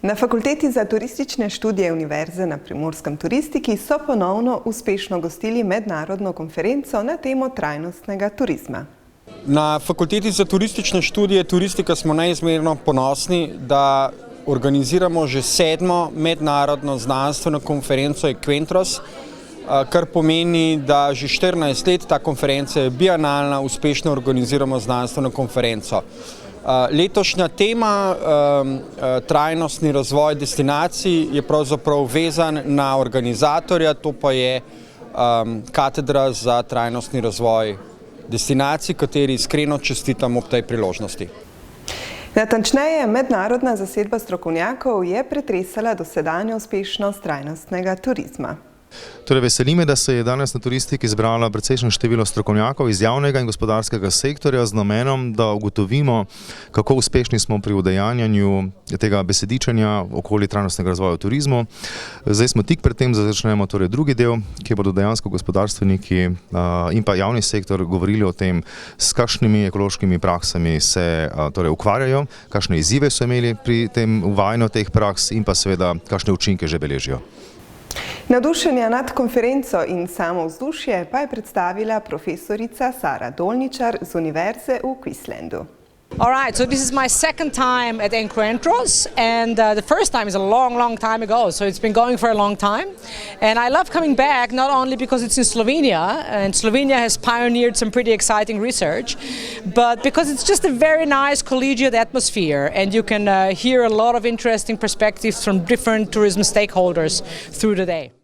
Na Fakulteti za turistične študije Univerze na Primorskem turistiki so ponovno uspešno gostili mednarodno konferenco na temo trajnostnega turizma. Na Fakulteti za turistične študije turistika smo neizmerno ponosni, da organiziramo že 7. mednarodno znanstveno konferenco Equentros, kar pomeni, da že 14 let ta konferenca je bienalna, uspešno organiziramo znanstveno konferenco. Letošnja tema, trajnostni razvoj destinacij, je pravzaprav vezan na organizatorja, to pa je Katedra za trajnostni razvoj destinacij, kateri iskreno čestitam ob tej priložnosti. Natančneje, mednarodna zasedba strokovnjakov je pretresala dosedanjo uspešnost trajnostnega turizma. Torej, veseli me, da se je danes na turistiki zbralo precejšnje število strokovnjakov iz javnega in gospodarskega sektorja z namenom, da ugotovimo, kako uspešni smo pri udejanjanju tega besedičenja okoli trajnostnega razvoja v turizmu. Zdaj smo tik pred tem, da začnemo torej drugi del, kjer bodo dejansko gospodarstveniki in pa javni sektor govorili o tem, s kakšnimi ekološkimi praksami se torej ukvarjajo, kakšne izzive so imeli pri tem uvajanju teh praks in pa seveda kakšne učinke že beležijo. Navdušenja nad konferenco in samo vzdušje pa je predstavila profesorica Sara Dolničar z Univerze v Queenslandu. All right, so this is my second time at Equentros, and the first time is a long time ago, so it's been going for a long time. And I love coming back, not only because it's in Slovenia, and Slovenia has pioneered some pretty exciting research, but because it's just a very nice collegiate atmosphere, and you can hear a lot of interesting perspectives from different tourism stakeholders through the day.